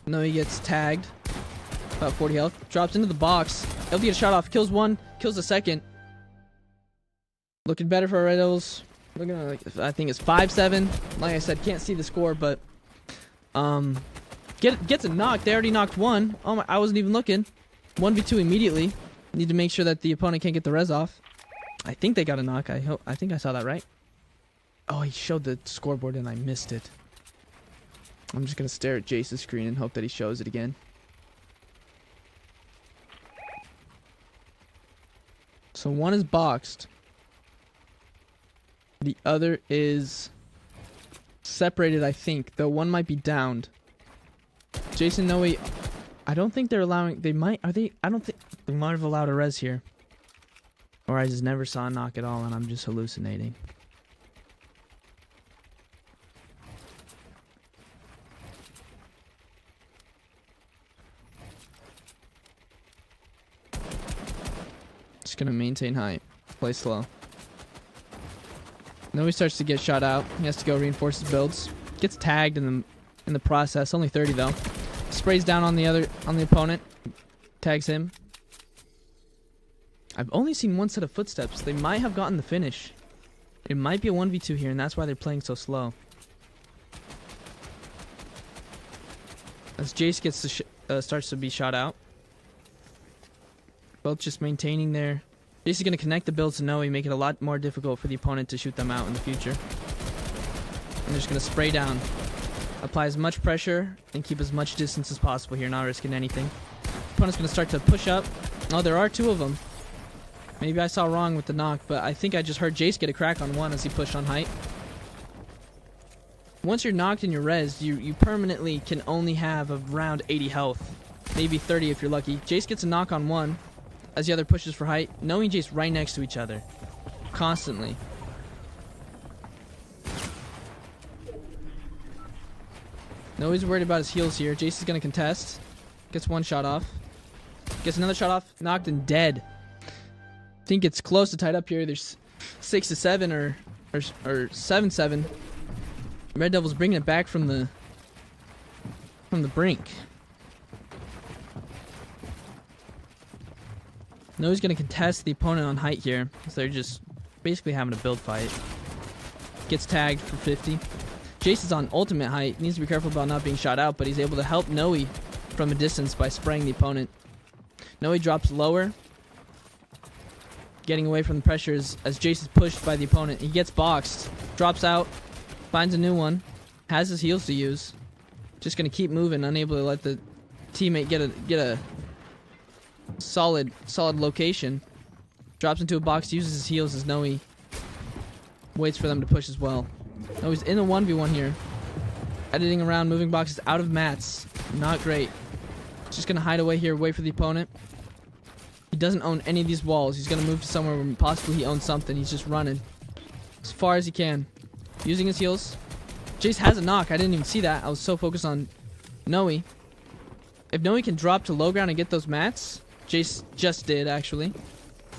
No, he gets tagged. About 40 health. Drops into the box. Able to get a shot off. Kills one. Kills the second. Looking better for our Red Devils. Looking at, like, I think it's 5-7. Like I said, can't see the score, but gets a knock. They already knocked one. Oh my! I wasn't even looking. 1v2 immediately. Need to make sure that the opponent can't get the res off. I think they got a knock. I think I saw that right. Oh, he showed the scoreboard and I missed it. I'm just gonna stare at Jace's screen and hope that he shows it again. So one is boxed. The other is separated, I think. Though one might be downed. Jason, Noe, I don't think they're allowing... They might... Are they... I don't think... They might have allowed a res here. Or I just never saw a knock at all and I'm just hallucinating. Just gonna maintain height. Play slow. Then he starts to get shot out. He has to go reinforce his builds. Gets tagged in the process. Only 30 though. Sprays down on the opponent. Tags him. I've only seen one set of footsteps. They might have gotten the finish. It might be a 1v2 here, and that's why they're playing so slow. As Jace gets to starts to be shot out. Both just maintaining their... Jace is going to connect the builds to Noe, make it a lot more difficult for the opponent to shoot them out in the future. And they're just going to spray down. Apply as much pressure and keep as much distance as possible here, not risking anything. Opponent's going to start to push up. Oh, there are two of them. Maybe I saw wrong with the knock, but I think I just heard Jace get a crack on one as he pushed on height. Once you're knocked in your res, you permanently can only have around 80 health. Maybe 30 if you're lucky. Jace gets a knock on one as the other pushes for height. Noe and Jace right next to each other. Constantly. Noe's worried about his heals here. Jace is going to contest. Gets one shot off. Gets another shot off. Knocked and dead. I think it's close to tied up here. There's 6-7 or 7-7. Red Devils bringing it back from the brink. Noe's going to contest the opponent on height here. So they're just basically having a build fight. Gets tagged for 50. Jace is on ultimate height. Needs to be careful about not being shot out, but he's able to help Noe from a distance by spraying the opponent. Noe drops lower. Getting away from the pressures as Jace is pushed by the opponent. He gets boxed. Drops out. Finds a new one. Has his heals to use. Just going to keep moving, unable to let the teammate get a solid location. Drops into a box, uses his heals as Noe waits for them to push as well. Noe's in a 1v1 here. Editing around, moving boxes out of mats. Not great. Just going to hide away here, wait for the opponent. He doesn't own any of these walls. He's going to move to somewhere where possibly he owns something. He's just running as far as he can. Using his heals. Jace has a knock. I didn't even see that. I was so focused on Noe. If Noe can drop to low ground and get those mats, Jace just did, actually.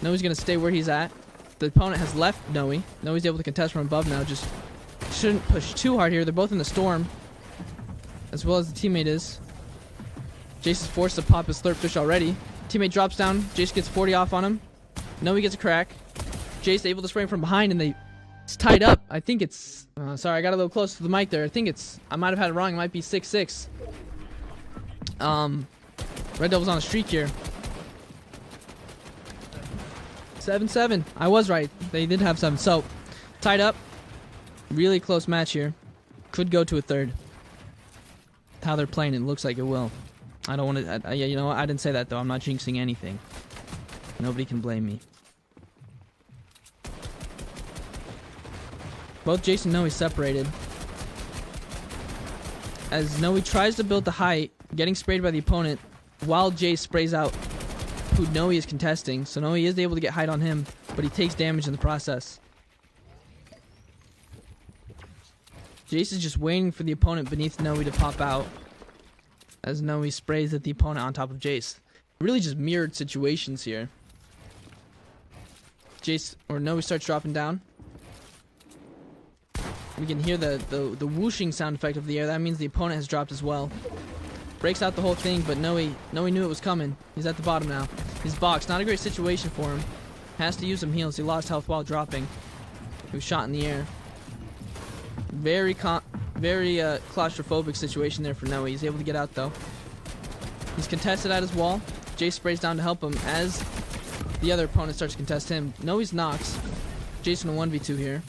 Noe's going to stay where he's at. The opponent has left Noe. Noe's able to contest from above now. Just shouldn't push too hard here. They're both in the storm, as well as the teammate is. Jace is forced to pop his slurp fish already. Teammate drops down. Jace gets 40 off on him. Noe gets a crack. Jace able to spray him from behind, and it's tied up. I think it's... sorry, I got a little close to the mic there. I think it's... I might have had it wrong. It might be 6-6. Red Devil's on a streak here. 7-7. I was right. They did have 7. So, tied up. Really close match here. Could go to a third. How they're playing, it looks like it will. I don't want to... yeah, you know what? I didn't say that, though. I'm not jinxing anything. Nobody can blame me. Both Jace and Noe separated. As Noe tries to build the height, getting sprayed by the opponent, while Jace sprays out who Noe is contesting. So Noe is able to get height on him, but he takes damage in the process. Jace is just waiting for the opponent beneath Noe to pop out, as Noe sprays at the opponent on top of Jace. Really just mirrored situations here. Jace or Noe starts dropping down. We can hear the whooshing sound effect of the air. That means the opponent has dropped as well. Breaks out the whole thing, but Noe knew it was coming. He's at the bottom now. He's boxed. Not a great situation for him. Has to use some heals. He lost health while dropping. He was shot in the air. Very claustrophobic situation there for Noe. He's able to get out though. He's contested at his wall. Jace sprays down to help him as the other opponent starts to contest him. Noe's knocks. Jason a 1v2 here.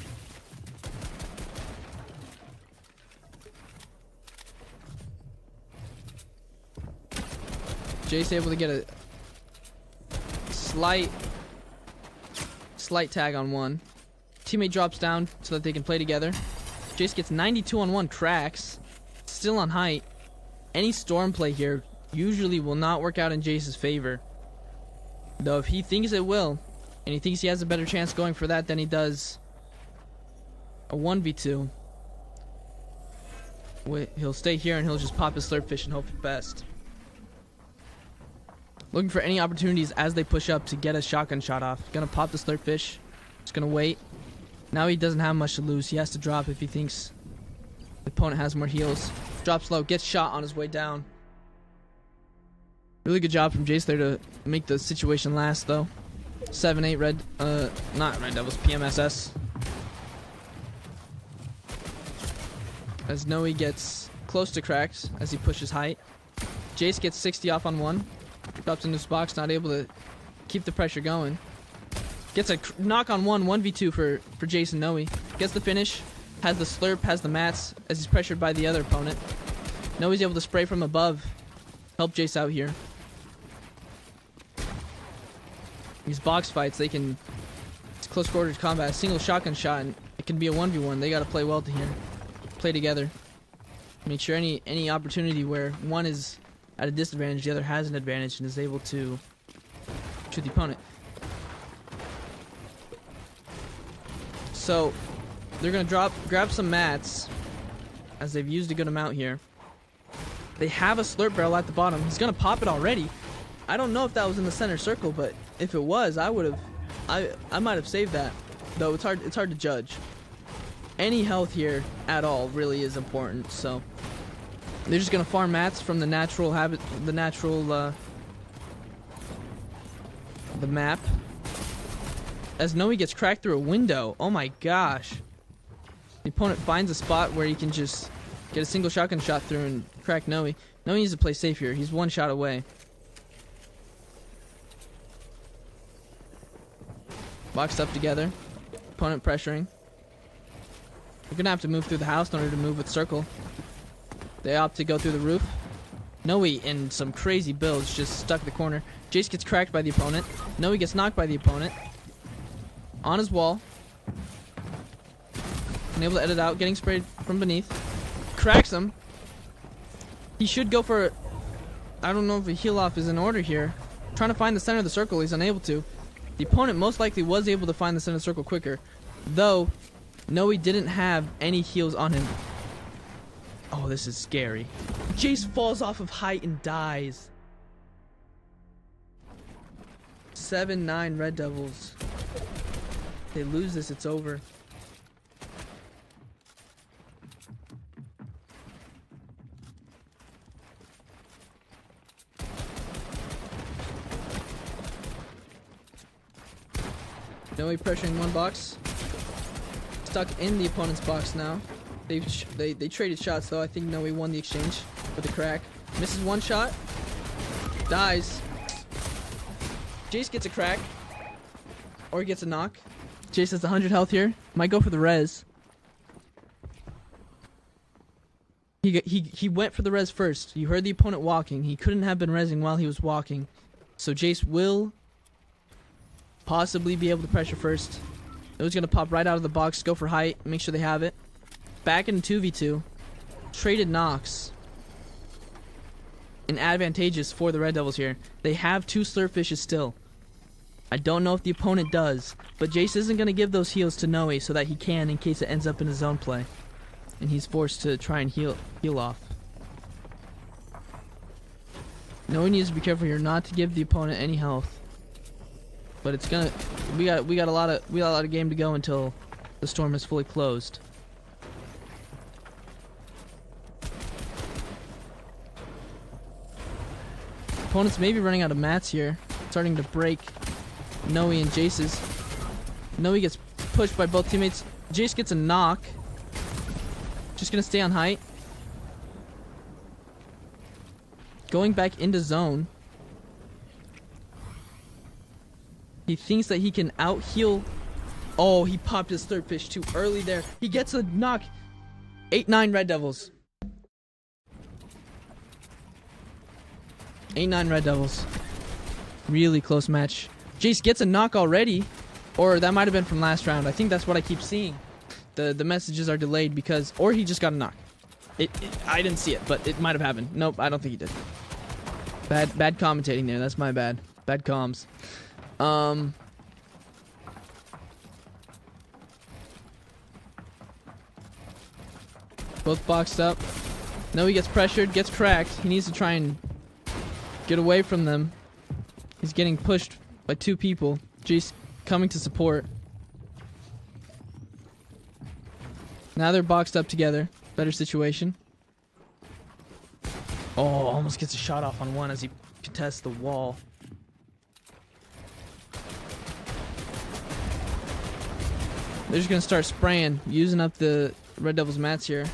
Jace able to get a slight tag on one. Teammate drops down so that they can play together. Jace gets 92 on one, cracks. Still on height. Any storm play here usually will not work out in Jace's favor. Though if he thinks it will, and he thinks he has a better chance going for that than he does a 1v2, he'll stay here and he'll just pop his slurp fish and hope for the best. Looking for any opportunities as they push up to get a shotgun shot off. Gonna pop the slurp fish. Just gonna wait. Now he doesn't have much to lose. He has to drop if he thinks the opponent has more heals. Drops low, gets shot on his way down. Really good job from Jace there to make the situation last though. 7-8 not Red Devils, PMSS. As Noe gets close to cracked as he pushes height. Jace gets 60 off on one. Drops into his box, not able to keep the pressure going. Gets a knock on one, 1v2 for Jason Noe. Gets the finish, has the slurp, has the mats as he's pressured by the other opponent. Noe's able to spray from above, help Jace out here. These box fights, it's close quarters combat, a single shotgun shot, and it can be a 1v1. They gotta play well to here. Play together. Make sure any opportunity where one is at a disadvantage, the other has an advantage and is able to shoot the opponent. So they're gonna grab some mats as they've used a good amount here. They have a slurp barrel at the bottom. He's gonna pop it already. I don't know if that was in the center circle, but if it was, I might have saved that. Though it's hard to judge. Any health here at all really is important. So they're just gonna farm mats from the natural the map. As Noe gets cracked through a window. Oh my gosh. The opponent finds a spot where he can just get a single shotgun shot through and crack Noe. Noe needs to play safe here. He's one shot away. Boxed up together. Opponent pressuring. We're gonna have to move through the house in order to move with circle. They opt to go through the roof. Noe in some crazy builds just stuck the corner. Jace gets cracked by the opponent. Noe gets knocked by the opponent. On his wall. Unable to edit out. Getting sprayed from beneath. Cracks him. He should go for... I don't know if a heal off is in order here. Trying to find the center of the circle. He's unable to. The opponent most likely was able to find the center of the circle quicker. Though, Noe didn't have any heals on him. Oh, this is scary. Jace falls off of height and dies. 7-9 Red Devils. They lose this, it's over. Noe pressuring one box. Stuck in the opponent's box now. They traded shots though. I think Noe won the exchange with a crack. Misses one shot. Dies. Jace gets a crack. Or he gets a knock. Jace has 100 health here. Might go for the res. He went for the res first. You heard the opponent walking. He couldn't have been resing while he was walking. So Jace will possibly be able to pressure first. It was going to pop right out of the box. Go for height. Make sure they have it. Back in 2v2. Traded knocks. And advantageous for the Red Devils here. They have 2 slurp fishes still. I don't know if the opponent does. But Jace isn't going to give those heals to Noe so that he can in case it ends up in his zone play. And he's forced to try and heal off. Noe needs to be careful here not to give the opponent any health. But it's gonna we got a lot of game to go until the storm is fully closed. Opponents may be running out of mats here. Starting to break Noe and Jace's. Noe gets pushed by both teammates. Jace gets a knock. Just gonna stay on height. Going back into zone. He thinks that he can out-heal. Oh, he popped his third fish too early there. He gets a knock. 8-9 Red Devils. 8-9 Red Devils. Really close match. Jace gets a knock already. Or that might have been from last round. I think that's what I keep seeing. The messages are delayed because... Or he just got a knock. I didn't see it, but it might have happened. Nope, I don't think he did. Bad commentating there. That's my bad. Bad comms. Both boxed up. No, he gets pressured, gets cracked. He needs to try and get away from them. He's getting pushed by two people. Jace coming to support. Now they're boxed up together. Better situation. Oh, almost gets a shot off on one as he contests the wall. They're just gonna start spraying, using up the Red Devils mats here.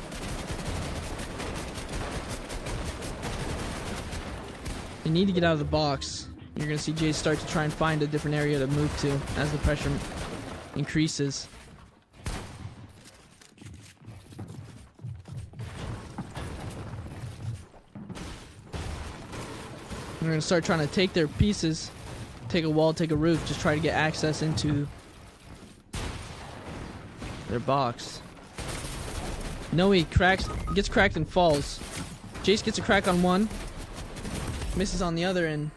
They need to get out of the box. You're gonna see Jace start to try and find a different area to move to as the pressure increases. We're gonna start trying to take their pieces, take a wall, take a roof, just try to get access into their box. No, he gets cracked and falls. Jace gets a crack on one, misses on the other, and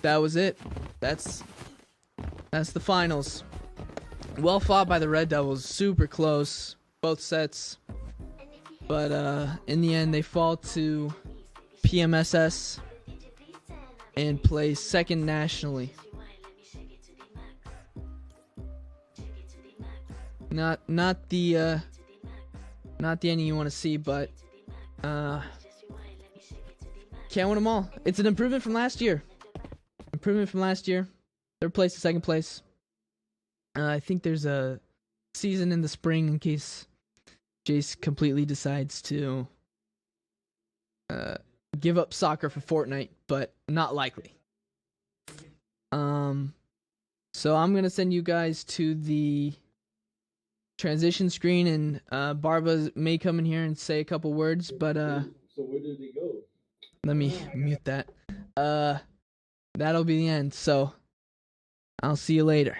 that was it. That's the finals. Well fought by the Red Devils, super close, both sets. But in the end, they fall to PMSS and play second nationally. Not the ending you want to see, but can't win them all. It's an improvement from last year. Third place to second place. I think there's a season in the spring in case Jace completely decides to give up soccer for Fortnite, but not likely. So I'm gonna send you guys to the transition screen, and Barba may come in here and say a couple words, but So where did he go? let me mute that. That'll be the end. So I'll see you later.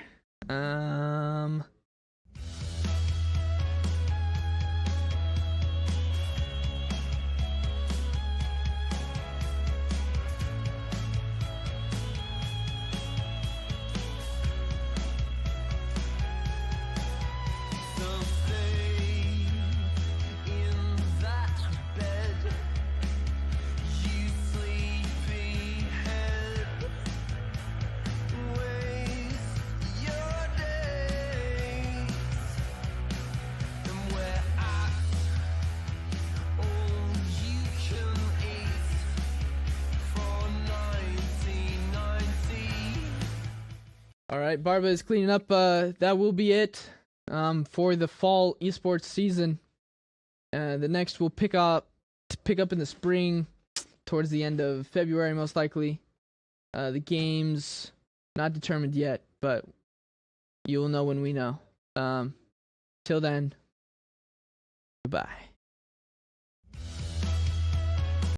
Alright, Barba is cleaning up. That will be it for the fall esports season. The next will pick up in the spring, towards the end of February most likely. The games, not determined yet, but you'll know when we know. Till then, goodbye.